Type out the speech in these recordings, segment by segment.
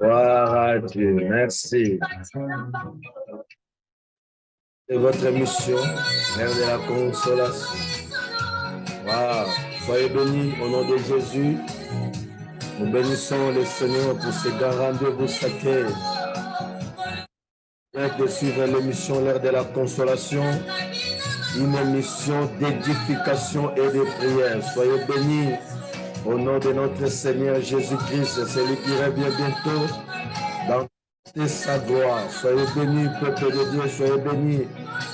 Gloire à Dieu. Merci. C'est votre mission, Mère de la consolation. Wow. Soyez bénis au nom de Jésus. Nous bénissons le Seigneur pour ce grand rendez-vous sacré. De suivre l'émission L'heure de la consolation, une émission d'édification et de prière. Soyez bénis au nom de notre Seigneur Jésus-Christ, celui qui revient bientôt dans sa gloire. Soyez bénis, peuple de Dieu, soyez bénis,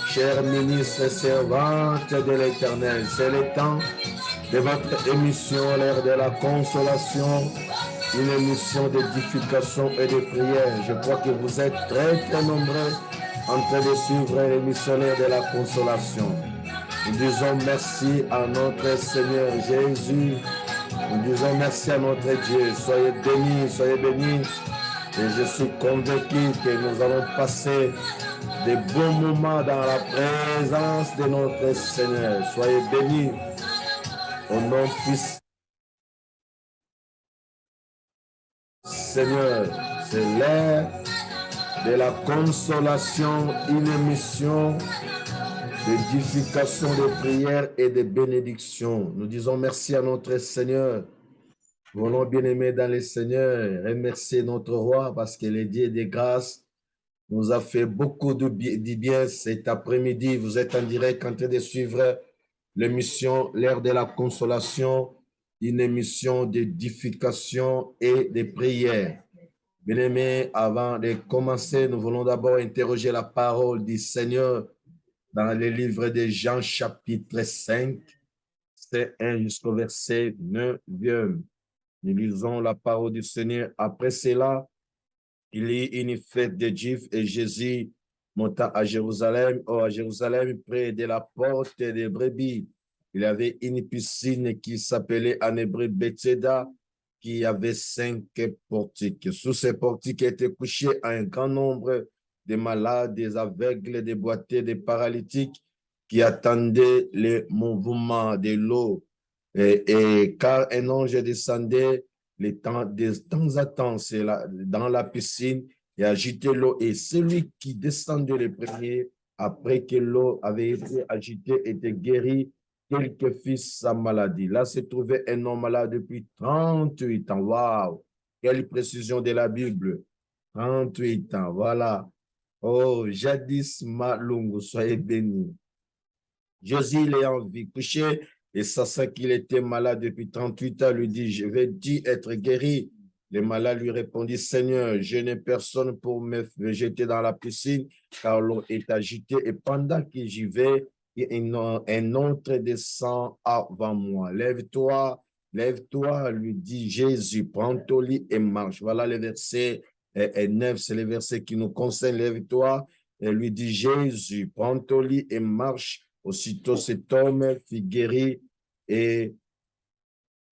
chers ministres et servantes de l'Éternel. C'est le temps de votre émission L'heure de la consolation, une émission d'édification et de prière. Je crois que vous êtes très nombreux en train de suivre l'émission L'heure de la consolation. Nous disons merci à notre Seigneur Jésus. Nous disons merci à notre Dieu. Soyez bénis, soyez bénis. Et je suis convaincu que nous allons passer de bons moments dans la présence de notre Seigneur. Soyez bénis au nom puissant. Seigneur, c'est l'heure de la consolation, une émission d'édification, de prière et de bénédiction. Nous disons merci à notre Seigneur. Voulons bien-aimés dans le Seigneur, remercier notre roi parce que le Dieu des grâces nous a fait beaucoup de bien cet après-midi. Vous êtes en direct en train de suivre l'émission L'heure de la consolation, une émission d'édification et de prière. Bien-aimés, avant de commencer, nous voulons d'abord interroger la parole du Seigneur dans le livre de Jean chapitre 5, verset 1 jusqu'au verset 9. Nous lisons la parole du Seigneur. Après cela, il y eut une fête des Juifs et Jésus monta à Jérusalem. Or, à Jérusalem, près de la porte des brebis, il y avait une piscine qui s'appelait en hébreu Bethesda, qui avait 5 portiques. Sous ces portiques étaient couchés un grand nombre de malades, des aveugles, des boiteux, des paralytiques qui attendaient le mouvement de l'eau. Et car un ange descendait de temps à temps dans la piscine et agitait l'eau. Et celui qui descendait le premier, après que l'eau avait été agitée, était guéri, quel que fût sa maladie. Là se trouvait un homme malade depuis 38 ans. Waouh! Quelle précision de la Bible. 38 ans, voilà. Oh, jadis Malungu, soyez bénis. Jésus l'ayant vu couché et sachant qu'il était malade depuis 38 ans, lui dit, je vais dire être guéri. Le malade lui répondit, Seigneur, je n'ai personne pour me jeter dans la piscine, car l'eau est agitée, et pendant que j'y vais, un autre descend avant moi. Lève-toi, lève-toi, lui dit Jésus, prends ton lit et marche. Voilà le verset 9, c'est le verset qui nous concerne. Lève-toi, et lui dit Jésus, prends ton lit et marche. Aussitôt cet homme fut guéri et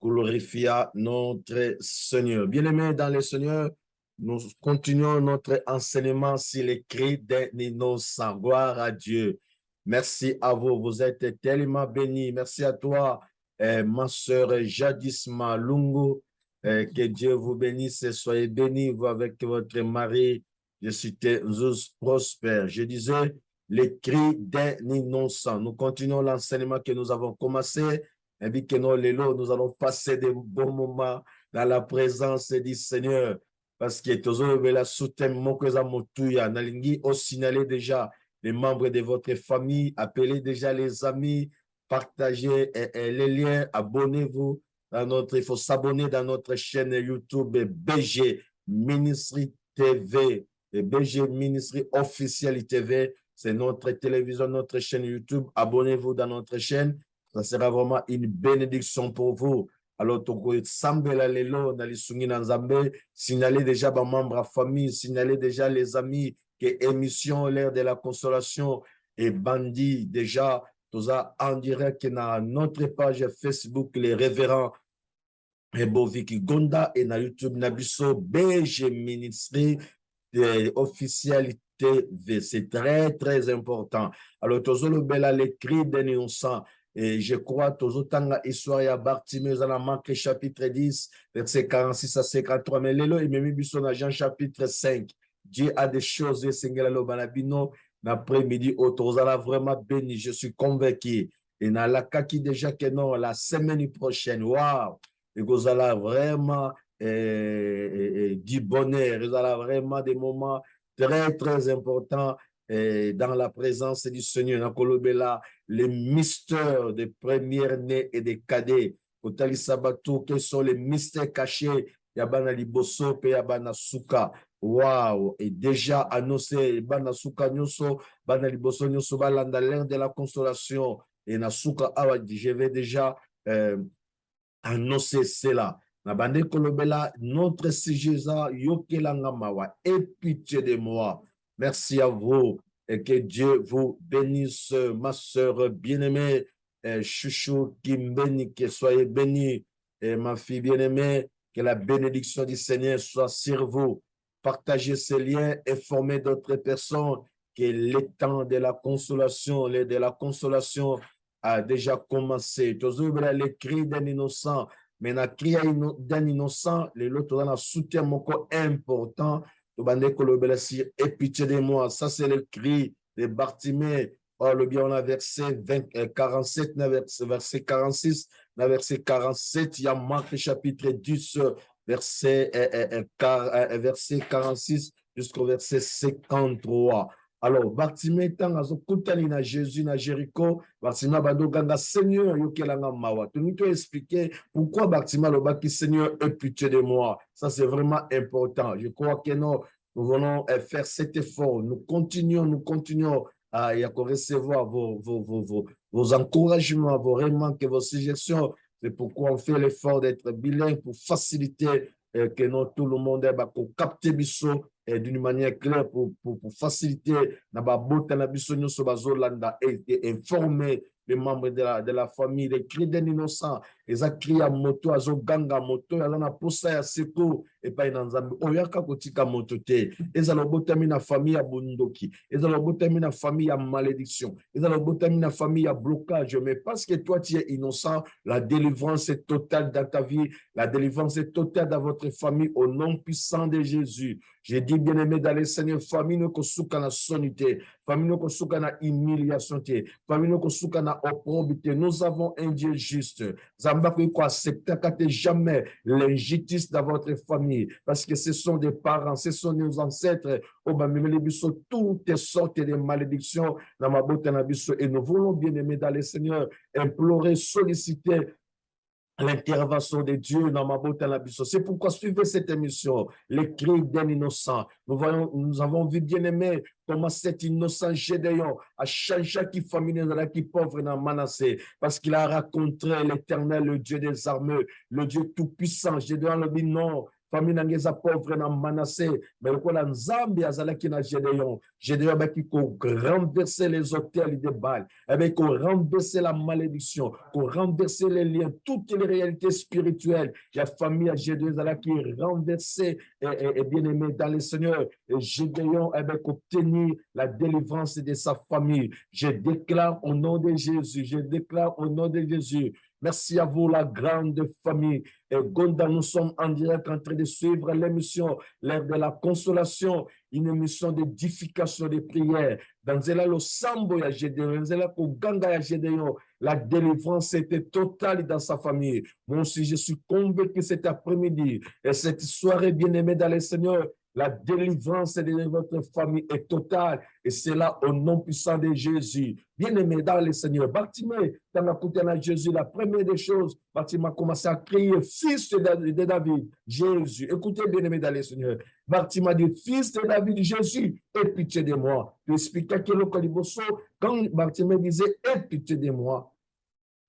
glorifia notre Seigneur. Bien-aimés dans le Seigneur, nous continuons notre enseignement sur les cris d'un innocent. Gloire à Dieu. Merci à vous, vous êtes tellement bénis. Merci à toi, ma soeur Jadis Malungu. Que Dieu vous bénisse et soyez bénis, vous avec votre mari. Je suis tous prospère. Je disais, les cris d'un innocent. Nous continuons l'enseignement que nous avons commencé. Et que nous allons passer de bons moments dans la présence du Seigneur. Parce que tous la soutien nalingi au signaler déjà les membres de votre famille, appelez déjà les amis, partagez les liens, abonnez-vous dans il faut s'abonner dans notre chaîne YouTube BG Ministry TV, et BG Ministry Officiel TV, c'est notre télévision, notre chaîne YouTube. Abonnez-vous dans notre chaîne. Ça sera vraiment une bénédiction pour vous. Alors, signalez déjà vos membres à famille, signalez déjà les amis que émission L'heure de la consolation et bandit déjà, tout ça en direct dans notre page Facebook, les révérends Eboviki Gonda et na YouTube Nabiso BG Ministry officiel TV. C'est très important. Alors, Tozolo Bella l'écrit d'un innocent. Et je crois, Tozotanga, histoire ya Bartimée, dans la Marc chapitre 10, verset 46 à 53. Mais Lélo, il m'a mis Jean chapitre 5. Dieu a des choses, l'après-midi, Tozala vraiment béni. Je suis convaincu. Et dans la kaki déjà que non, la semaine prochaine, waouh! Et Gozala vraiment du bonheur. Vous allez vraiment des moments très, très importants dans la présence du Seigneur. Dans Kolobela, les mystères des premiers-nés et des cadets. Kotali Sabato, quels sont les mystères cachés? Yabana Liboso, pe Yabana Suka. Waouh! Et déjà annoncé, Yabana Suka Nyoso, Bana Liboso Nyoso, Balanda, l'ère de la consolation. Et Nasuka, je vais déjà annoncer cela. Nabande Kolobela, notre Sijeza, Yokelanga Mawa, et pitié de moi. Merci à vous et que Dieu vous bénisse, ma soeur bien-aimée, Chouchou Kimbeni, que soyez bénie, et ma fille bien-aimée, que la bénédiction du Seigneur soit sur vous. Partagez ces liens, informez d'autres personnes que le temps de la consolation, a déjà commencé. Toujours les cris d'un innocent, mais la cri d'un innocent, les autres dans un soutien encore important. Et pitié de moi, ça c'est le cri de Bartimée. Oh, le bien, on a verset 47, verset 46, verset 47, il y a Marc chapitre 10, verset 46 jusqu'au verset 53. Alors, Bartimée, tant à na Jésus, na Jéricho, Bartimée, Badoganga, Seigneur, yokelanga mawa. Tu nous expliquer pourquoi Bartimée, le baki, Seigneur, aie pitié de moi. Ça, c'est vraiment important. Je crois que nous voulons faire cet effort. Nous continuons à recevoir vos encouragements, vos remarques et vos suggestions. C'est pourquoi on fait l'effort d'être bilingue pour faciliter que non, tout le monde ait capté biso d'une manière claire pour faciliter et informer les membres de la famille, les cris d'un innocent, les cris à moto, à ganga moto, à la posa ya seko, et pas dans Zambi. Oyaka kotika moto te. Et à l'obotami na famille à bundoki. Et à l'obotami na famille à malédiction. Et à l'obotami na famille à blocage. Mais parce que toi tu es innocent, la délivrance est totale dans ta vie. La délivrance est totale dans votre famille au nom puissant de Jésus. J'ai dit, bien-aimé, dans les Seigneur, famille ne kosuka na sonité, famille ne kosuka na humiliation, famille ne kosuka na opprobité. Nous avons un Dieu juste. Zamba ko accepter jamais l'injustice dans votre famille, parce que ce sont des parents, ce sont nos ancêtres. Toutes sortes de malédictions dans ma beauté et nous voulons, bien-aimé, dans les Seigneur, implorer, solliciter l'intervention de Dieu dans ma beauté à la biso. C'est pourquoi suivez cette émission, les cris d'un innocent. Nous avons vu bien aimé comment cet innocent Gédéon a changé qui famille qui pauvre dans Manassé, parce qu'il a rencontré l'Éternel, le Dieu des armées, le Dieu tout-puissant. Gédéon le dit non. Famille n'angeza pauvre dans Manassé, mais le quoi Nzambi azalaki na Gédéon. Gédéon qui renverser les hôtels de Baal, avec renverser la malédiction, renverser les liens, toutes les réalités spirituelles. La famille à Gédéon qui renversée et bien aimé dans le Seigneur. Et Gédéon avec obtenir la délivrance de sa famille. Je déclare au nom de Jésus, je déclare au nom de Jésus. Merci à vous, la grande famille. Et Gonda, nous sommes en direct en train de suivre l'émission, l'ère de la consolation, une émission d'édification, de prière. Dans le Sambo ya Gédéon, dans Ganga ya Gédéon, la délivrance était totale dans sa famille. Moi aussi, je suis convaincu cet après-midi et cette soirée bien-aimée dans le Seigneur, la délivrance de votre famille est totale et c'est là au nom puissant de Jésus. Bien-aimé dans le Seigneur, Bartimée, dans la coutelle à Jésus, la première des choses, Bartimée a commencé à crier, fils de David, Jésus. Écoutez, bien-aimé dans le Seigneur, Bartimée dit, fils de David, Jésus, aie pitié de moi. Tu expliques que le Kaliboso, quand Bartimée disait, aie pitié de moi,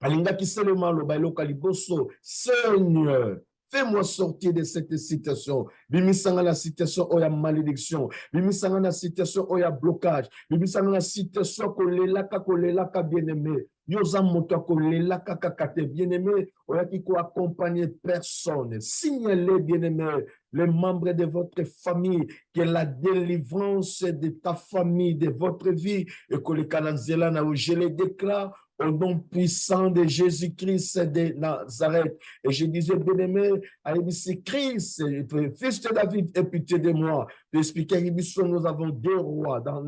Alinga qui seulement le bailo Kaliboso, Seigneur, fais-moi sortir de cette situation. Bimisanga la situation où il y a malédiction. Bimisanga la situation où il y a blocage. Bimisanga la situation où il y a bien-aimé. Yosa moto kolelaka kakate bien-aimé. Où il y a qui accompagner personne. Signalez bien-aimé les membres de votre famille que la délivrance de ta famille, de votre vie, et que les canazela na je les déclare au nom puissant de Jésus-Christ de Nazareth. Et je disais, bien-aimé, c'est Christ, fils de David, aie pitié de moi. Pour expliquer, nous avons deux rois dans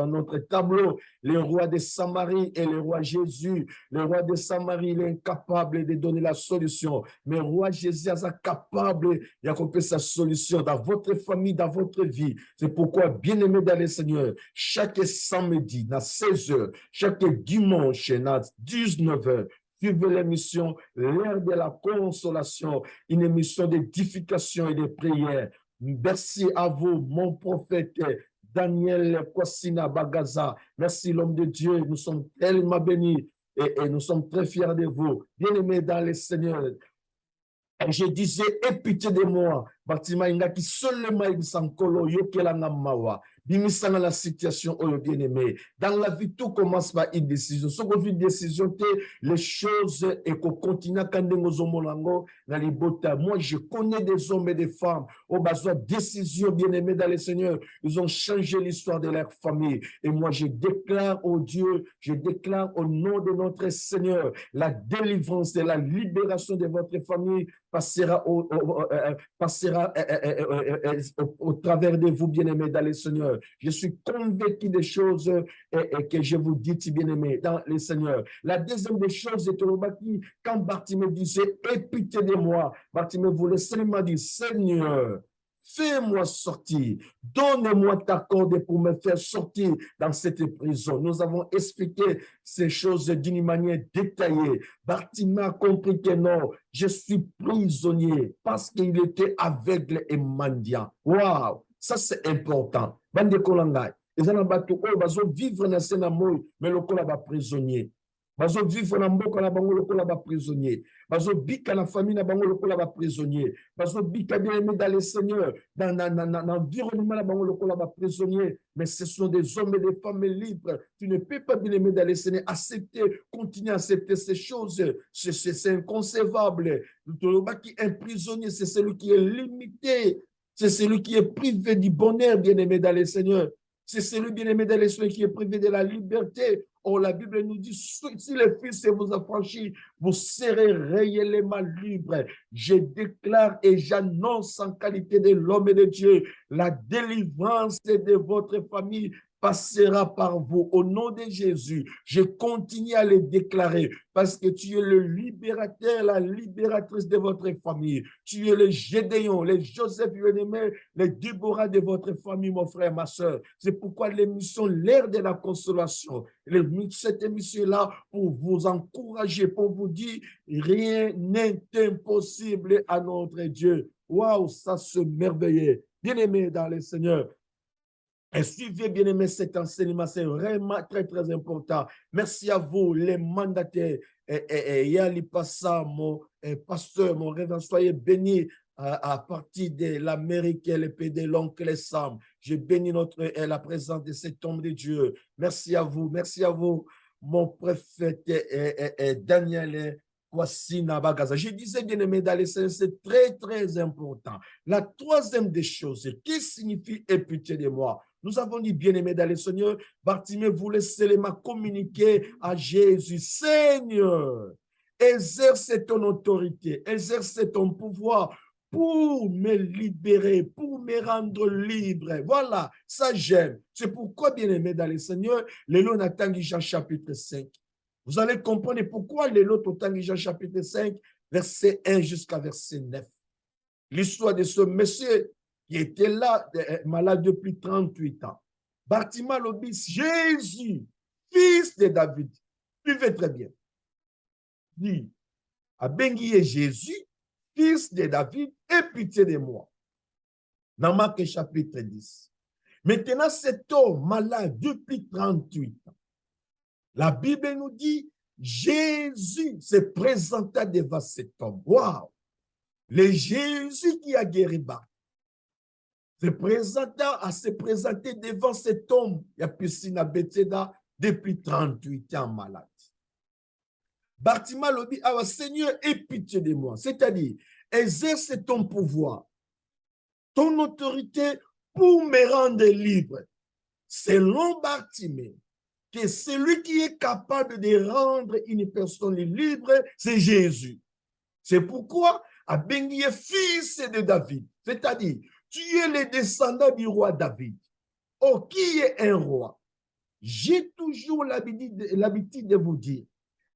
notre tableau, le roi de Samarie et le roi Jésus. Le roi de Samarie, il est incapable de donner la solution, mais le roi Jésus est capable d'accomplir sa solution dans votre famille, dans votre vie. C'est pourquoi, bien-aimé dans le Seigneur, chaque samedi, à 16 heures, chaque dimanche, à 19 heures, suivez l'émission L'heure de la consolation, une émission d'édification et de prière. Merci à vous, mon prophète Daniel Kwasina Bagaza. Merci, l'homme de Dieu. Nous sommes tellement bénis et nous sommes très fiers de vous. Bien-aimés dans le Seigneur, et je disais, aie pitié de moi. Bâtiment qui seulement il s'encolo yokela ngamawa. Bimisanga la situation oh bien aimé. Dans la vie tout commence par une décision. Ce qu'on fait une décision les choses et qu'on continue quand nous omolango dans les bota. Moi je connais des hommes et des femmes au besoin de décision bien aimé dans le Seigneur. Ils ont changé l'histoire de leur famille et moi je déclare au Dieu, je déclare au nom de notre Seigneur la délivrance et la libération de votre famille passera au travers de vous, bien-aimés, dans le Seigneur. Je suis convaincu des choses que je vous dis, bien-aimés, dans le Seigneur. La deuxième des choses est quand Bartimée disait, aie pitié de moi, Bartimée voulait seulement dire, Seigneur, fais-moi sortir, donne-moi ta corde pour me faire sortir dans cette prison. Nous avons expliqué ces choses d'une manière détaillée. Bartimée a compris que non, je suis prisonnier parce qu'il était aveugle et mendiant. Waouh, ça c'est important. Bande Kolangai, les gens vivre dans ce monde, mais le Kola prisonnier. Bazo vivre na mboka na bango lokola ba prisonnier. Bazo bika na famille na bango lokola ba prisonnier. Bazo bika bien aimé dans le Seigneur, dans l'environnement na bango lokola ba prisonnier. Mais ce sont des hommes et des femmes libres. Tu ne peux pas bien aimé dans le Seigneur accepter, continuer à accepter ces choses. C'est inconcevable. Un prisonnier, c'est celui qui est limité. C'est celui qui est privé du bonheur, bien aimé dans le Seigneur. C'est celui bien aimé dans le Seigneur qui est privé de la liberté. Oh, la Bible nous dit, si le Fils vous affranchit, vous serez réellement libre. Je déclare et j'annonce en qualité de l'homme et de Dieu, la délivrance de votre famille passera par vous. Au nom de Jésus, je continue à le déclarer parce que tu es le libérateur, la libératrice de votre famille. Tu es le Gédéon, le Joseph, le Déborah de votre famille, mon frère, ma soeur. C'est pourquoi l'émission L'heure de la consolation, cette émission-là pour vous encourager, pour vous dire rien n'est impossible à notre Dieu. Waouh, ça se merveilleux. Bien-aimé dans le Seigneur. Et suivez, bien-aimé, cet enseignement, c'est vraiment très, très important. Merci à vous, les mandataires. Yali Passa, mon pasteur, mon révérend, soyez bénis à partir de l'Amérique et l'épée de l'oncle Sam. Je bénis la présence de cet homme de Dieu. Merci à vous, mon prophète Daniel Kwasina Bagaza. Je disais, bien-aimé, dans les sens, c'est très, très important. La troisième des choses, qui signifie aie pitié de moi? Nous avons dit, bien-aimé dans le Seigneur, Bartimée voulait seulement communiquer à Jésus. Seigneur, exerce ton autorité, exerce ton pouvoir pour me libérer, pour me rendre libre. Voilà, ça j'aime. C'est pourquoi, bien-aimé dans le Seigneur, le long de Jean chapitre 5. Vous allez comprendre pourquoi le lot de Jean chapitre 5, verset 1 jusqu'à verset 9. L'histoire de ce monsieur qui était là, malade depuis 38 ans. Bartimée l'obis, Jésus, fils de David, vivez très bien. Dit, à Benguier Jésus, fils de David, aie pitié de moi. Dans Marc chapitre 10. Maintenant, cet homme malade depuis 38 ans, la Bible nous dit, Jésus se présenta devant cet homme. Waouh! Le Jésus qui a guéri Bartimée se présenter devant cet homme, il y a piscine Bethséda depuis 38 ans malade. Bartimée lui dit, ah, Seigneur, aie pitié de moi. C'est-à-dire, exerce ton pouvoir, ton autorité pour me rendre libre. Selon Bartimée, que celui qui est capable de rendre une personne libre, c'est Jésus. C'est pourquoi Abengi est fils de David. C'est-à-dire, tu es le descendant du roi David. Oh, qui est un roi? J'ai toujours l'habitude de vous dire,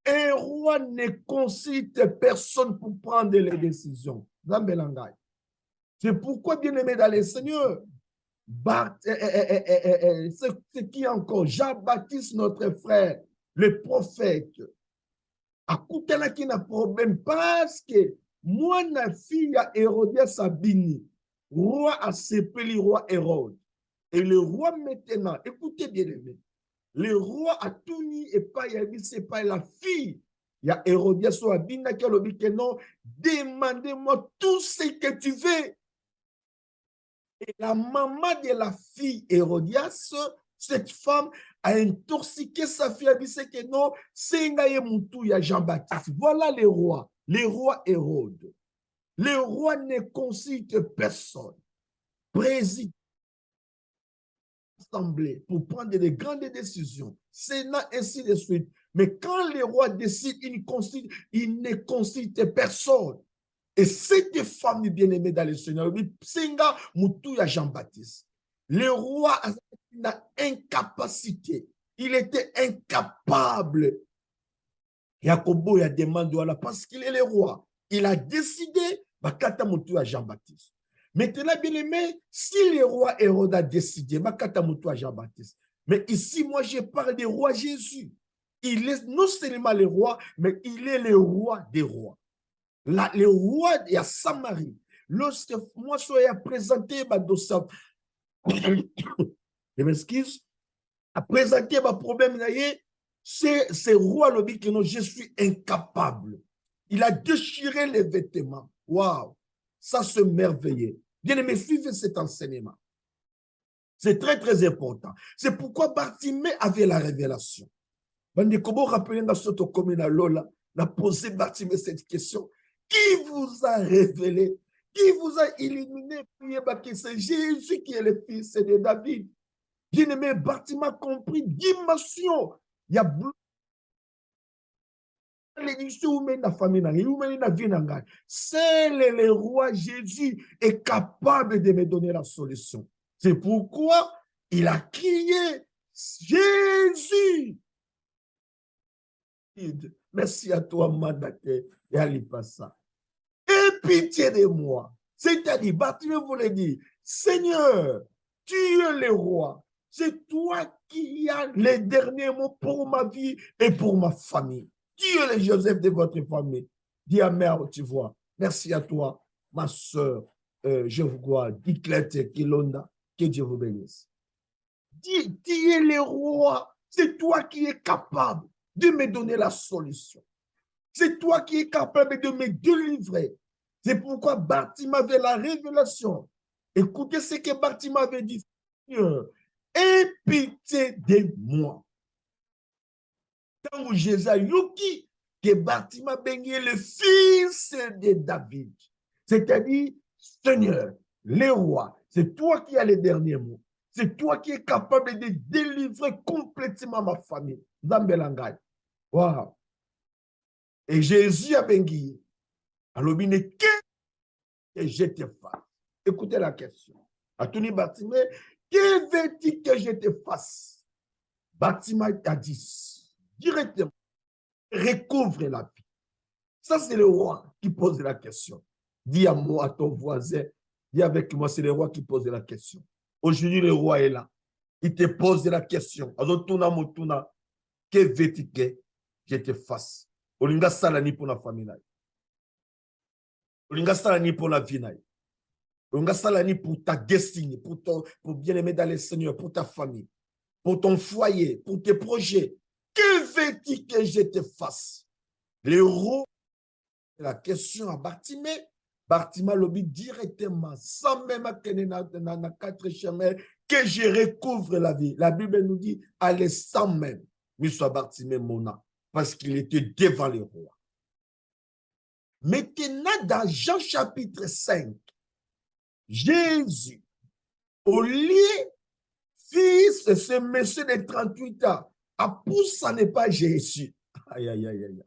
un roi ne consulte personne pour prendre les décisions. C'est pourquoi, bien aimé dans le Seigneur, ce qui est encore, Jean-Baptiste, notre frère, le prophète, akutana qui n'a problème parce que moi, ma fille à Hérodias Sabini, roi a sépelé roi Hérode. Et le roi maintenant, écoutez bien aimé, le roi a tout mis et pas c'est pas la fille. Il y a Hérodias Sabini qui a dit que non, demandez-moi tout ce que tu veux. Et la maman de la fille Hérodias, cette femme a intoxiqué sa fille, elle dit que non, c'est un Jean-Baptiste. Voilà le roi Hérode. Le roi ne consulte personne. Président, assemblée, pour prendre des grandes décisions. Sénat, ainsi de suite. Mais quand le roi décide, il ne consulte personne. Et cette femme bien-aimée dans le Seigneur, Singa Moutouya Jean-Baptiste, le roi a une incapacité. Il était incapable. Yakobo a demandé parce qu'il est le roi. Il a décidé, Bakata Moutouya Jean-Baptiste. Maintenant, bien-aimé, si le roi Hérode a décidé, Bakata Moutouya Jean-Baptiste. Mais ici, moi, je parle du roi Jésus. Il est non seulement le roi, mais il est le roi des rois. Le roi de Samarie, lorsque moi je suis présenté, je m'excuse, à présenter ma problème, c'est roi le dit que non, je suis incapable. Il a déchiré les vêtements. Waouh, ça se merveillait. Bien aimé, suivez cet enseignement. C'est très, très important. C'est pourquoi Bartimée avait la révélation. Comment rappeler dans ce commune à Lola, n'a posé Bartimée cette question. Qui vous a révélé, qui vous a illuminé, c'est Jésus qui est le fils de David. Bien-aimé, Bartimée a compris dimension. Il y a seul le roi Jésus est capable de me donner la solution. C'est pourquoi il a crié Jésus. Merci à toi, Mandate et Alipassa. Aie pitié de moi. C'est-à-dire, Bartimée voulait dire, Seigneur, tu es le roi. C'est toi qui as les derniers mots pour ma vie et pour ma famille. Tu es le Joseph de votre famille. Dis à mère, tu vois. Merci à toi, ma soeur. Je vous vois. Diclette Kilonda. Que Dieu vous bénisse. Dis, tu es le roi. C'est toi qui es capable de me donner la solution. C'est toi qui es capable de me délivrer. C'est pourquoi Bartimée avait la révélation. Écoutez ce que Bartimée avait dit. Seigneur, aie pitié de moi. Quand Jésus a dit que Bartimée est le fils de David. C'est-à-dire, Seigneur, le roi, c'est toi qui as les derniers mots. C'est toi qui es capable de délivrer complètement ma famille. Zambelangay. Wow. Et Jésus a béni. Alors, il n'est que je te fasse. Écoutez la question. À Tony Bartimée, que veux-tu que je te fasse? Bartimée a dit directement, recouvre la vie. Ça, c'est le roi qui pose la question. Dis à moi, à ton voisin, dis avec moi, c'est le roi qui pose la question. Aujourd'hui, le roi est là. Il te pose la question. Que veux-tu que je te fasse? Olinga salani pour la famille. Olinga salani pour la vie. Olinga salani pour ta destinée, pour bien-aimer dans le Seigneur, pour ta famille, pour ton foyer, pour tes projets. Que veux-tu que je te fasse? Le roi, la question à Bartimée. Bartimée lobby directement, sans même dans quatre chemins, que je recouvre la vie. La Bible nous dit, allez sans même, mais soit Bartimée mona, parce qu'il était devant le roi. Maintenant, dans Jean chapitre 5, Jésus, au lieu, fils, ce monsieur de 38 ans, Apous, ça n'est pas Jésus. Aïe, aïe, aïe, aïe.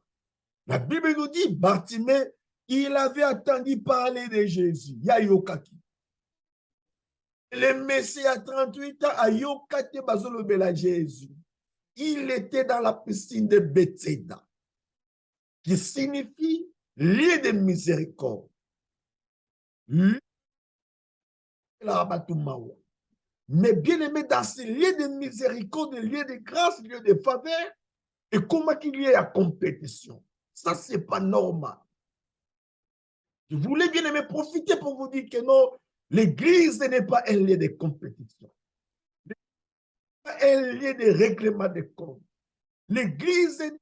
La Bible nous dit, Bartimée, il avait entendu parler de Jésus. Yayokaki. Le Messie à 38 ans, a yokate bazolobela Jésus. Il était dans la piscine de Bethséda, qui signifie lieu de miséricorde. Mais bien aimé, dans ce lieu de miséricorde, lieu de grâce, lieu de faveur, et comment qu'il y ait la compétition. Ça, c'est pas normal. Je voulais bien aimer profiter pour vous dire que non, l'église n'est pas un lieu de compétition. Un lieu de règlement de comptes. L'église est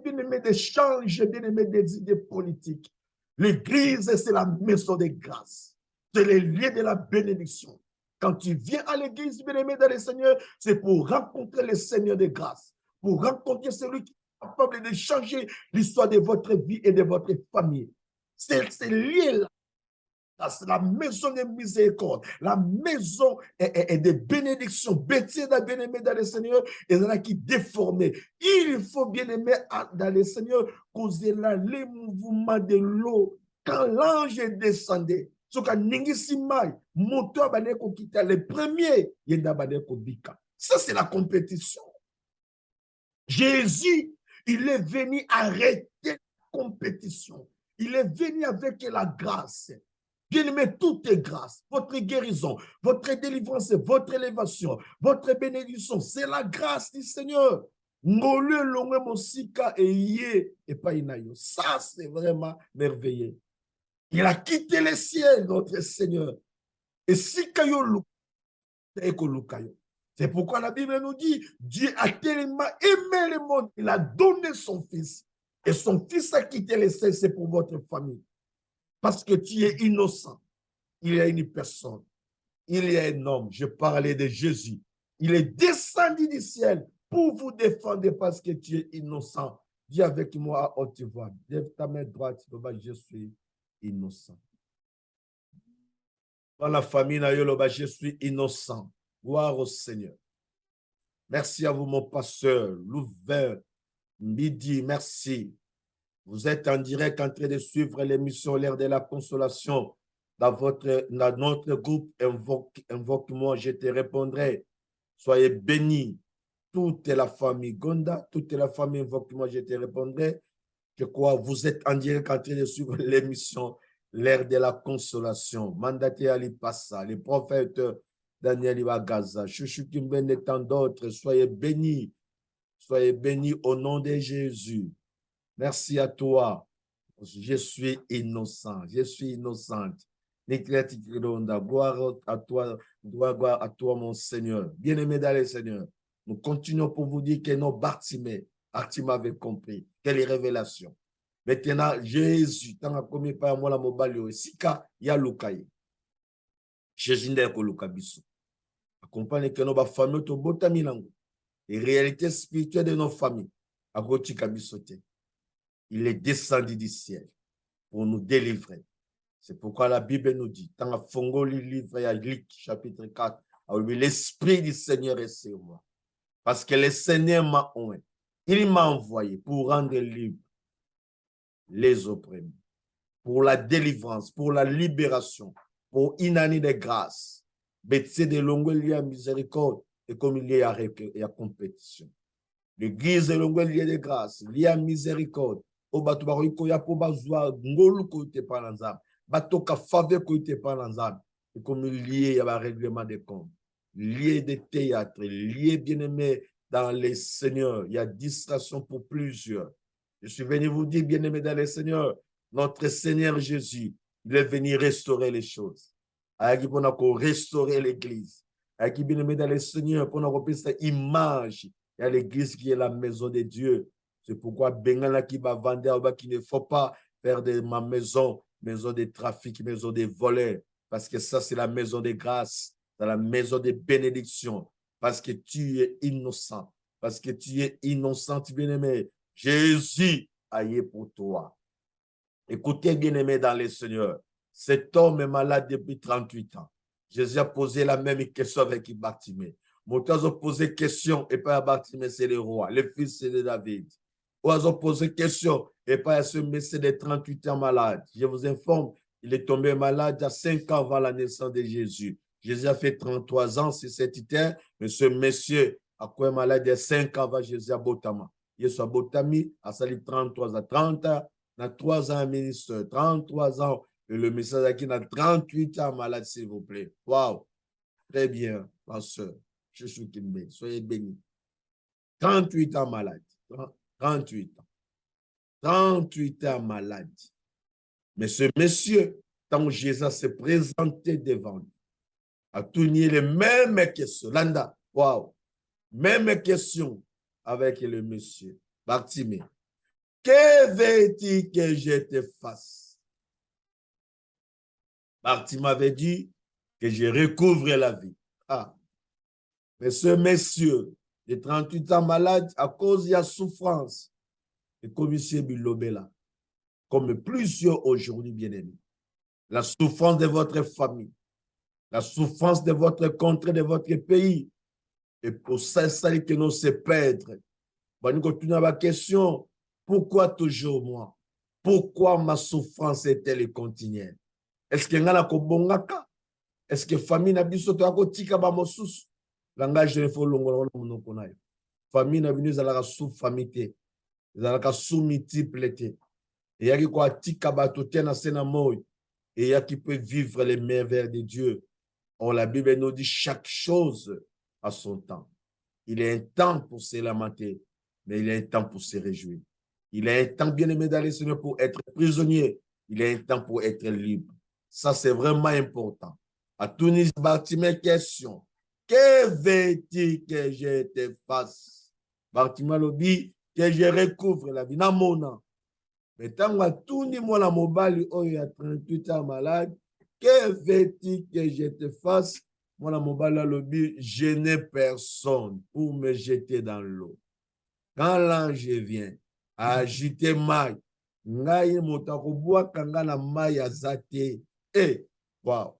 bien aimé d'échanges, bien aimé des idées politiques. L'église, c'est la maison de grâce. C'est le lieu de la bénédiction. Quand tu viens à l'église, bien aimé dans le Seigneur, c'est pour rencontrer le Seigneur de grâce, pour rencontrer celui qui est capable de changer l'histoire de votre vie et de votre famille. C'est lié là. C'est la maison de miséricorde, la maison de bénédiction. Bethséda, bien-aimé dans le Seigneur, et dans la qui déformé. Il faut bien aimer dans le Seigneur causer là les mouvements de l'eau. Quand l'ange descendait, le premier, ça c'est la compétition. Jésus, il est venu arrêter la compétition. Il est venu avec la grâce. Bien-aimé, tout est grâce. Votre guérison, votre délivrance, votre élévation, votre bénédiction, c'est la grâce du Seigneur. Ça, c'est vraiment merveilleux. Il a quitté le ciel, notre Seigneur. Et si c'est pourquoi la Bible nous dit, Dieu a tellement aimé le monde, il a donné son Fils. Et son Fils a quitté le ciel, c'est pour votre famille. Parce que tu es innocent. Il y a une personne, il y a un homme, je parlais de Jésus. Il est descendu du ciel pour vous défendre parce que tu es innocent. Dis avec moi à haute voix, lève ta main droite, je suis innocent. Dans la famille, je suis innocent. Gloire au Seigneur. Merci à vous, mon pasteur, Louvain, midi, merci. Vous êtes en direct en train de suivre l'émission L'Heure de la Consolation. Dans notre groupe, invoque-moi, je te répondrai. Soyez bénis. Toute la famille Gonda, toute la famille invoque-moi, je te répondrai. Je crois vous êtes en direct en train de suivre l'émission L'Heure de la Consolation. Mandaté Ali Passa, les prophètes Daniel Ibagaza, Chouchou Kimben et tant d'autres. Soyez bénis. Soyez bénis au nom de Jésus. Merci à toi. Je suis innocent. Je suis innocente. Gloire à toi, mon Seigneur. Bien-aimé dans le Seigneur, nous continuons pour vous dire que nos Bartimée avait compris. Quelle révélation. Maintenant, Jésus, tant que commis par moi la mobile, sika ya lukaye. Jésus n'est que lukabiso. Accompagne que nos familles to botami lango. Les réalités spirituelles de nos familles. A goti kabisote. Il est descendu du ciel pour nous délivrer. C'est pourquoi la Bible nous dit, dans la Fongoli livre à Luc, chapitre 4, l'Esprit du Seigneur est sur moi. Parce que le Seigneur m'a oint. Il m'a envoyé pour rendre libre les opprimés, pour la délivrance, pour la libération, pour une année de grâce. Bêtise de longue lieu à miséricorde et comme il y a compétition. L'église de longue lieu de grâce, lié à miséricorde. Au bateau bariko ya po bazwa ngolu ko te pananzam bateau ka faveur ko te pananzam et comme lié ya ba règlement des comptes lié de théâtre lié bien-aimé dans les seigneurs il y a distraction pour plusieurs. Je suis venu vous dire bien-aimé dans les seigneurs, notre Seigneur Jésus, il est venu restaurer les choses. Avec pour nous restaurer l'église. Avec bien-aimé dans les seigneurs pour nous repérer cette image. Il y a l'église qui est la maison de Dieu. C'est pourquoi Bengala qui va vendre, qu'il ne faut pas faire de ma maison de trafic, maison de voleurs. Parce que ça, c'est la maison de grâce, c'est la maison de bénédiction. Parce que tu es innocent. Parce que tu es innocent, bien-aimé. Jésus a eu pour toi. Écoutez, bien-aimé dans les Seigneurs. Cet homme est malade depuis 38 ans. Jésus a posé la même question avec Bartimée. Moto posé question et pas Bartimée, c'est le roi, le fils de David. Ou a posé question et pas ce monsieur de 38 ans malade. Je vous informe, il est tombé malade à 5 ans avant la naissance de Jésus. Jésus a fait 33 ans sur cette terre, mais ce monsieur a quoi malade de 5 ans avant Jésus à Botama. Il est à Botami, a sali 33 ans, 30 ans, a 3 ans ministre, 33 ans, et le message qui a 38 ans malade, s'il vous plaît. Waouh! Très bien, ma soeur. Je suis Kimbe, soyez bénis. 38 ans malade. 38 ans. 38 ans malade. Mais ce monsieur, quand Jésus s'est présenté devant lui, a tourné les mêmes questions. Landa, waouh, même question avec le monsieur. Bartimée, que veux-tu que je te fasse? Bartimée avait dit que je recouvre la vie. Ah, mais ce monsieur de 38 ans malade, à cause de la souffrance, et comme M. Bilobela, comme plusieurs aujourd'hui bien-aimés, la souffrance de votre famille, la souffrance de votre contrée, de votre pays, et pour ça, ça que nous se perdre. Nous continuons à la question, pourquoi toujours moi? Pourquoi ma souffrance est-elle continuelle? Est-ce que ngana ko bongaka? Est-ce que famille na biso to ko tika ba mosusu? Langage de fo longola na monoko na yo. Famille na bino zalaka sous famille te. Zalaka sous multiple te. Et yaki ko tika ba to tena sena moy. Et yaki peut vivre les merveilles de Dieu. Or la Bible nous dit chaque chose à son temps. Il est un temps pour se lamenter, mais il est un temps pour se réjouir. Il est un temps bien aimé d'aller Seigneur pour être prisonnier. Il est un temps pour être libre. Ça, c'est vraiment important. À Tunis, Bartimée, question. Que veux-tu que je te fasse? Bartimée lobby, que je recouvre la vie. Dans mon an. Mais tant que Tunis, moi, la mobile, oh, il y a 38 ans malade. Que veux-tu que je te fasse? Moi, la mobile, lobby, je n'ai personne pour me jeter dans l'eau. Quand l'ange vient à agiter maille, ngai motakoboa kanga na maille azate. Eh, wow.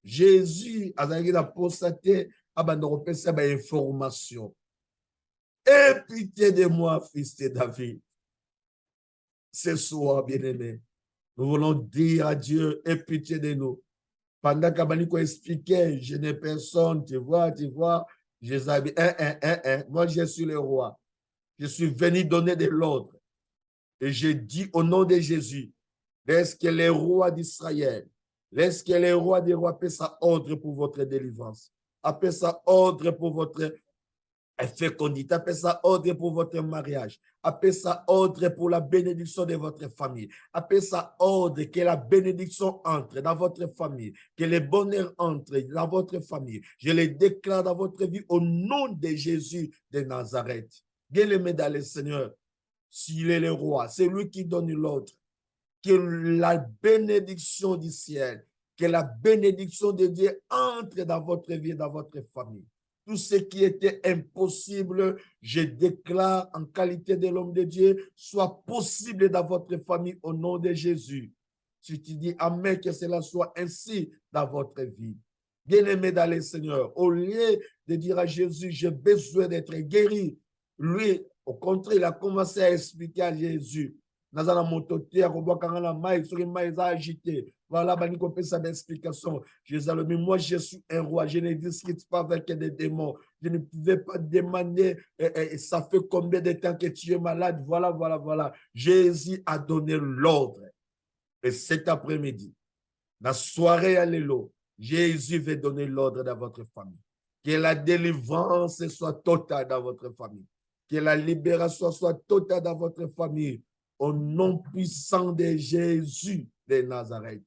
Jésus azalaki na posate abanda kopesa ba information. Aie pitié de moi, fils de David. Ce soir, bien-aimé, nous voulons dire à Dieu, aie pitié de nous. Pendant qu'Abaniko expliquait, je n'ai personne, tu vois, Jésus a dit, moi je suis le roi. Je suis venu donner de l'ordre. Et je dis au nom de Jésus, laisse que les rois d'Israël, laisse que les rois des rois appellent ça ordre pour votre délivrance. Appelle ça ordre pour votre fécondité. Appelle ça ordre pour votre mariage. Appelle ça ordre pour la bénédiction de votre famille. Appelle ça ordre que la bénédiction entre dans votre famille, que le bonheur entre dans votre famille. Je le déclare dans votre vie au nom de Jésus de Nazareth. Bien-aimé dans le Seigneur, s'il est le roi, c'est lui qui donne l'ordre. Que la bénédiction du ciel, que la bénédiction de Dieu entre dans votre vie, dans votre famille. Tout ce qui était impossible, je déclare en qualité de l'homme de Dieu, soit possible dans votre famille au nom de Jésus. Si tu dis Amen, que cela soit ainsi dans votre vie. Bien-aimé dans le Seigneur, au lieu de dire à Jésus, j'ai besoin d'être guéri, lui, au contraire, il a commencé à expliquer à Jésus. Nazana mototé, la maille, sur une maille agitée. Voilà, bani qu'on peut ça d'explication. Jésus, moi, je suis un roi. Je ne discute pas avec des démons. Je ne pouvais pas demander, ça fait combien de temps que tu es malade? Voilà. Jésus a donné l'ordre. Et cet après-midi, la soirée à l'élo, Jésus veut donner l'ordre dans votre famille. Que la délivrance soit totale dans votre famille. Que la libération soit totale dans votre famille. Au nom puissant de Jésus de Nazareth.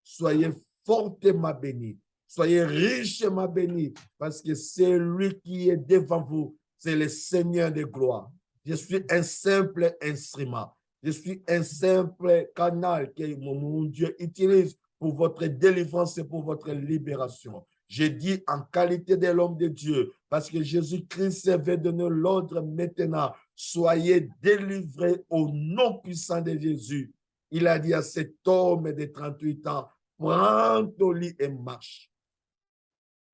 Soyez fortement bénis. Soyez richement bénis. Parce que c'est lui qui est devant vous. C'est le Seigneur de gloire. Je suis un simple instrument. Je suis un simple canal que mon Dieu utilise pour votre délivrance et pour votre libération. Je dis en qualité de l'homme de Dieu, parce que Jésus-Christ veut donner l'ordre maintenant. Soyez délivrés au nom puissant de Jésus. Il a dit à cet homme de 38 ans, prends ton lit et marche.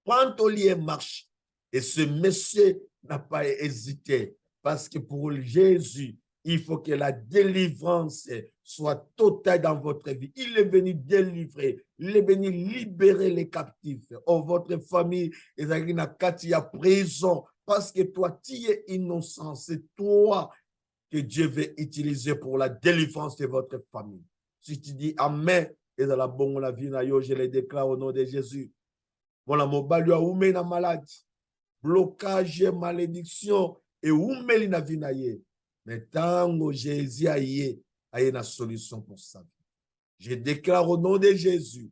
Prends ton lit et marche. Et ce monsieur n'a pas hésité parce que pour Jésus, il faut que la délivrance soit totale dans votre vie. Il est venu délivrer, il est venu libérer les captifs. Oh, votre famille est dans la prison parce que toi, tu es innocent. C'est toi que Dieu veut utiliser pour la délivrance de votre famille. Si tu dis Amen, et dans la bonne la vie, je les déclare au nom de Jésus. Voilà, mon balu a oumé na maladie, blocage, malédiction, et oumé na vie na ye. Mais tant que Jésus a une solution pour ça. Je déclare au nom de Jésus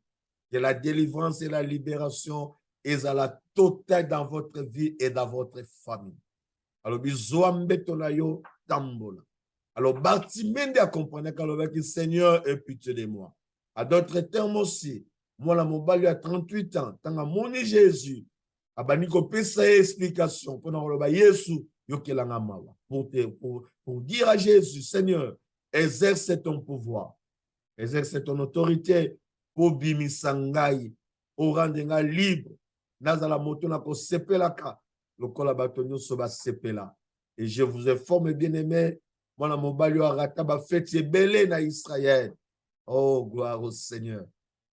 que la délivrance et la libération est à la totale dans votre vie et dans votre famille. Alors, bizoambe tonayo tambola. Alors, Bartimède a compris que Seigneur ait pitié de moi. À d'autres termes aussi, moi, la mobile a 38 ans, tant que mon Jésus, a bani ko pesa explication pour nous Yesu yokelanga mawa pour dire à Jésus, Seigneur, exerce ton pouvoir, exerce ton autorité pour bimisangai, au rendre libre, nazala moto na ko sepelaka, le collaborateur soba sepela. Et je vous informe, bien-aimés, moi, la mobile a rataba fête belé na Israël. Oh, gloire au Seigneur.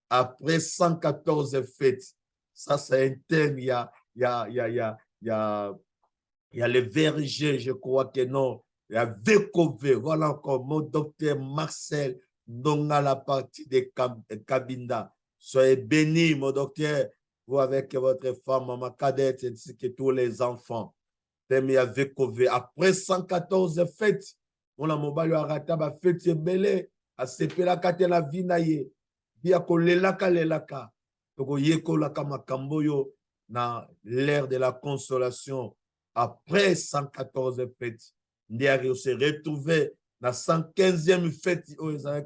Après 114 fêtes, ça c'est un thème, il y a les vergers, je crois que non. Il y a VKV, voilà encore mon docteur Marcel, non à la partie de Kabinda. Soyez bénis, mon docteur, vous avec votre femme, maman cadette, ainsi que tous les enfants. Thème, il y a VKV. Après 114 fêtes, on a mobile à rataba fête belé, à sepela katela vinaye. Bia ko lelaka lelaka. Toko yeko laka makamboyo na l'ère de la consolation. Après 114 fêtes, Ndiari se retrouvait dans 115e fête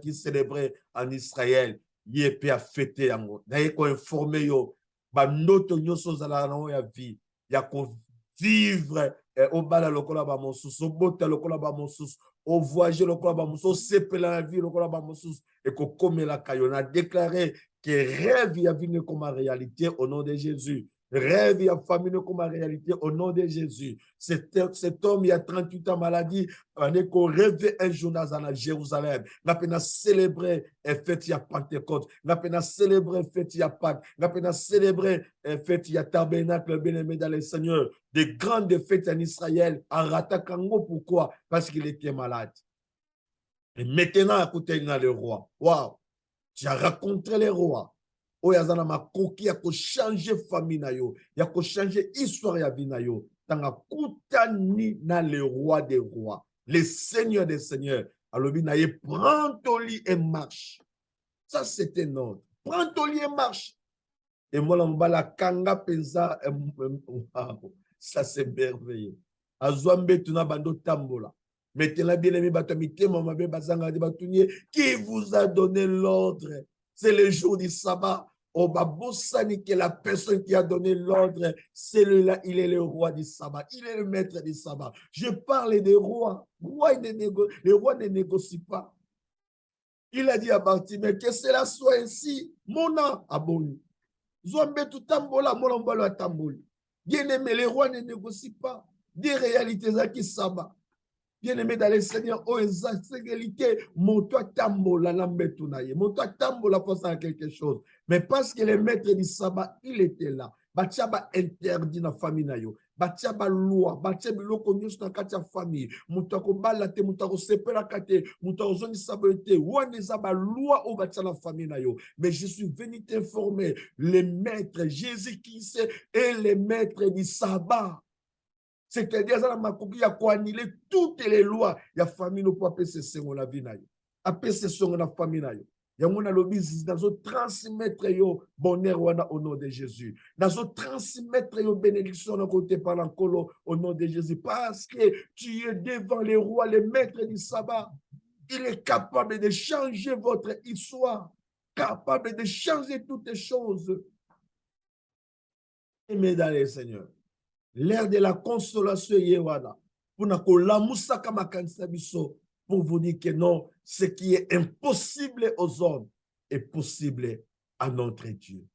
qui célébrait en Israël. Yépe a fêté en D'ailleurs, qu'on informé yo, noto nyoso zala na ya vie, ya ko vivre au bala lokola ba monsus, au bota lokola ba monsus, au voyager lokola ba monsus, au sepela la vie lokola ba monsus, et qu'on comme la caillon a déclaré que rêve y a venu comme réalité au nom de Jésus. Rêve et famille comme réalité au nom de Jésus. Cet homme, il y a 38 ans maladie, on est qu'on rêve un jour dans Jérusalem. On a peine célébrer fête il y a Pentecôte. On a peine célébrer fête il y a Pâques. On a peine célébrer fête il y a Tabernacle, bien-aimé dans le Seigneur. Des grandes fêtes en Israël. En Ratakango, pourquoi? Parce qu'il était malade. Et maintenant, écoutez, il y a le roi. Waouh! Tu as rencontré les rois. Oyazana makoki ya ko changer famille na yo, ya ko changer histoire ya vie na yo. Tanga kutani na le roi des rois, le seigneur des seigneurs. Alors bi na ye prends ton lit et marche. Ça c'était notre. Prends ton lit et marche. Et moi là la kanga penza ça c'est merveilleux. Azwambe tuna bando tambola. Maintenant bien aimé batamité mama be bazanga de batunye qui vous a donné l'ordre. C'est le jour du sabbat. Oh, Babosani, que la personne qui a donné l'ordre, celui-là, il est le roi du sabbat. Il est le maître du sabbat. Je parle des rois. Les rois ne négocient pas. Il a dit à Bartimée que cela soit ainsi. Mona aboni. Zombe tout tambola, molambalo a tamboli. Bien aimé, les rois ne négocient pas. Des réalités qui sabbat. Bien-aimé dans le Seigneur, oh, égalité, mon toi tambola, l'ambetounaye, mon toi tambola pour ça quelque chose. Mais parce que le maître du sabbat, il était là. Batiaba interdit na famille na yo. Batiaba loi, batiaba loko nyos na katia famille. Moutako balate, moutako sepela kate, moutako zoni sabote. Ouane zaba loi au batia na famille na yo. Mais je suis venu t'informer, les maîtres, Jésus-Christ est le maître du sabbat. C'est-à-dire, il y a quoi annuler toutes les lois. Il y a famille pour appeler ce son la vie. Appeler ce son la famille. Il y a mon lobby dans le transmettre yo bonheur au nom de Jésus. Dans le transmettre yo bénédiction dans côté par l'encolo au nom de Jésus. Parce que tu es devant les rois, les maîtres du sabbat. Il est capable de changer votre histoire. Capable de changer toutes les choses. Aimez dans les Seigneurs. L'ère de la consolation yewana pour vous dire que non, ce qui est impossible aux hommes est possible à notre Dieu.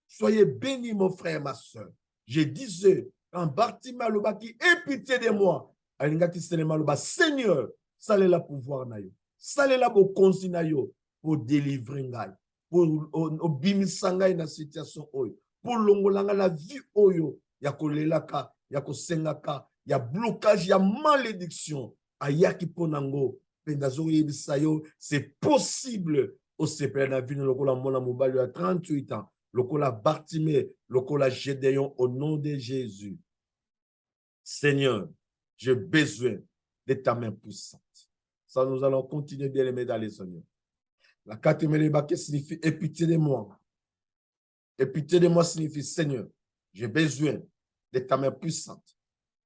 Soyez bénis, mon frère, ma soeur. Je disais, Quand Bartimée alobaki, aie pitié de moi. Alingaki selema loba, Seigneur, salela pouvoir na yo. Salela bokonzi na yo pour délivrer ngai. Pour obimisa ngai na situation oyo. Pour longolanga la vie oyo ya kolelaka, ya kosengaka, ya blocage, ya malédiction. Ayaki ponango. C'est possible au CPN na vie lokola mona mobali à 38 ans. Lokola Bartimée, lokola Gédéon, au nom de Jésus. Seigneur, j'ai besoin de ta main puissante. Ça, nous allons continuer bien aimer dans les Seigneur. La quatrième baquet signifie aie pitié de moi. Et pitié de moi signifie Seigneur, j'ai besoin de ta main puissante.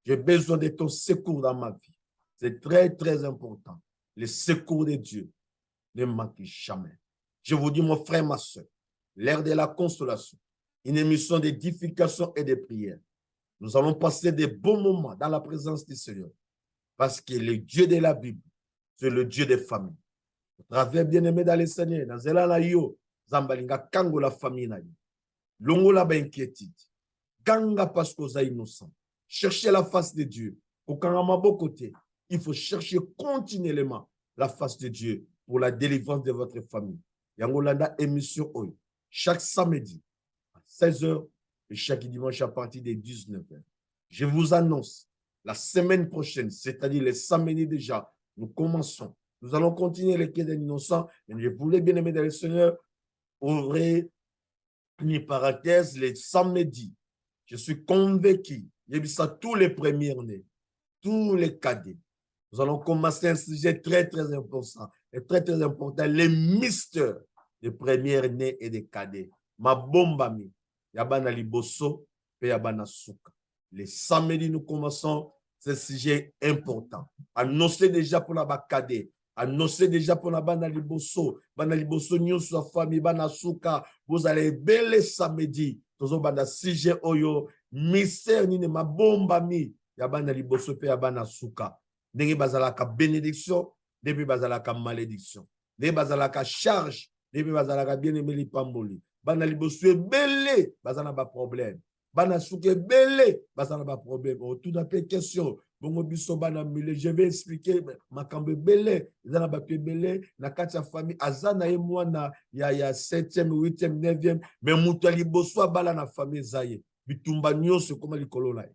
J'ai besoin de ton secours dans ma vie. C'est très, très important. Le secours de Dieu ne manque jamais. Je vous dis, mon frère, ma soeur, l'ère de la consolation, une émission d'édification et de prière. Nous allons passer des bons moments dans la présence du Seigneur. Parce que le Dieu de la Bible, c'est le Dieu des familles. Au travers bien-aimé dans le Seigneur, dans Zelala yo, Zambalinga kango la famille na yo. Longo la ba inquiétude. Kanga parce que vous êtes innocent. Cherchez la face de Dieu. Au Kangamabo côté, il faut chercher continuellement la face de Dieu pour la délivrance de votre famille. Yangolanda émission Oyo. Chaque samedi à 16h et chaque dimanche à partir des 19h. Je vous annonce la semaine prochaine, c'est-à-dire les samedis déjà, nous commençons. Nous allons continuer les quais des innocents. Et je voulais bien aimer dans le Seigneur ouvrir une parenthèse les samedis. Je suis convaincu, j'ai vu ça tous les premiers-nés, tous les cadets. Nous allons commencer un sujet très, très important. Et très, très important, les mystères des premiers-nés et des cadets. Ma bombami, yabana liboso, pe yabana souka. Les samedis, nous commençons ce sujet important. Annoncez déjà pour la cadet. Annoncez déjà pour la bana liboso nyo sa famille bana souka. Vous allez belle samedi. Tozo bana sujet oyo mystère ni ma bombami yabana liboso pe yabana souka. Ndenge bazalaka bénédiction, depuis bazalaka malédiction. Ndenge bazalaka charge, depuis bazalaka bien-aimé li pamboli. Bana liboso belé, bazana ba problème. Bana souke belé, bazana ba problème. Tout à fait question. Bongo biso bana mile, je vais expliquer makambe belé, zana ba pe belé, na katia famille azana ye mwana ya 7e, 8e, 9e, mais muta liboso bala na famille zaye. Bitumba nyonso koma likolo na ye.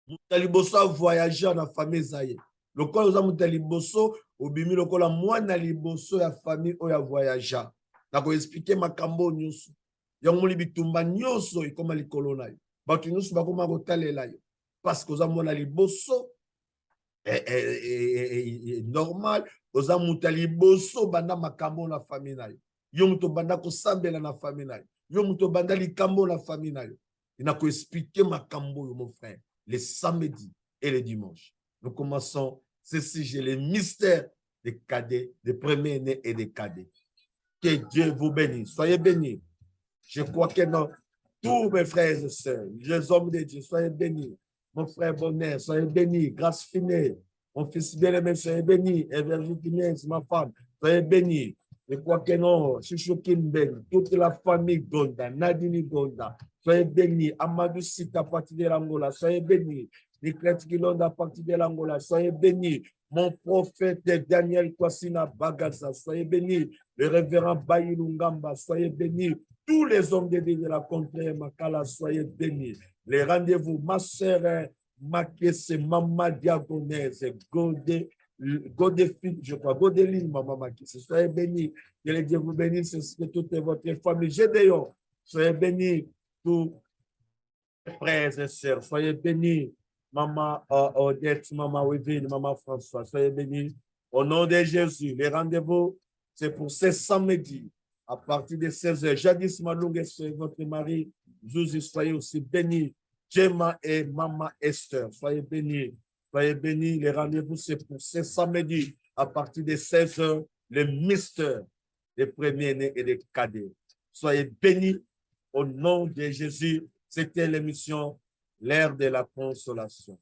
Mutaliboso voyager na famille zaye. Lokola oza mutaliboso obimi lokola mwana liboso ya famille oya voyager. Na ko expliquer makambo nyonso. Yango libitumba nyonso ikoma likolo na yo. Batu nyonso bakoma kotalela yo. Parce que oza mwana liboso normal, oza mutaliboso banda makambo na famille na yo. Yo muto banda ko sambela na famille na yo. Yo muto banda likambo na famille na yo. Ina ko expliquer makambo yo mon frère. Les samedis et les dimanches. Nous commençons ce sujet, les mystères des cadets, des premiers-nés et des cadets. Que Dieu vous bénisse. Soyez bénis. Je crois que non, tous mes frères et sœurs, les hommes de Dieu, soyez bénis. Mon frère Bonheur, soyez bénis. Grâce Finet, mon fils bien-aimé, soyez bénis. Evergie Finesse, ma femme, soyez bénis. Je crois que non, Chouchou Kimben, toute la famille Gonda, Nadine Gonda, soyez bénis. Amadou Sita, à partir de l'Angola, soyez bénis. Nicolas Kilonde, à partir de l'Angola, soyez bénis. Mon prophète Daniel Kwasina Bagaza, soyez bénis. Le révérend Bayilungamba, soyez bénis. Tous les hommes de Dieu de la contrée Makala, soyez bénis. Les rendez-vous, ma sœur Makese, Maman Diagonese, Godefine, je crois, Godeline, Maman Makese, soyez bénis. Que les Dieu vous bénisse, c'est que toute votre famille. Gédéon, soyez bénis. Tous les frères et sœurs, soyez bénis. Maman Odette, Maman Wivine, Maman François, soyez bénis. Au nom de Jésus, les rendez-vous, c'est pour ce samedi, à partir de 16h. Jadis Malungue, c'est votre mari. Jésus, soyez aussi bénis. Gemma et Maman Esther, soyez bénis. Soyez bénis. Les rendez-vous, c'est pour ce samedi, à partir de 16h, les mystères des premiers-nés et des cadets. Soyez bénis au nom de Jésus. C'était l'émission L'ère de la consolation.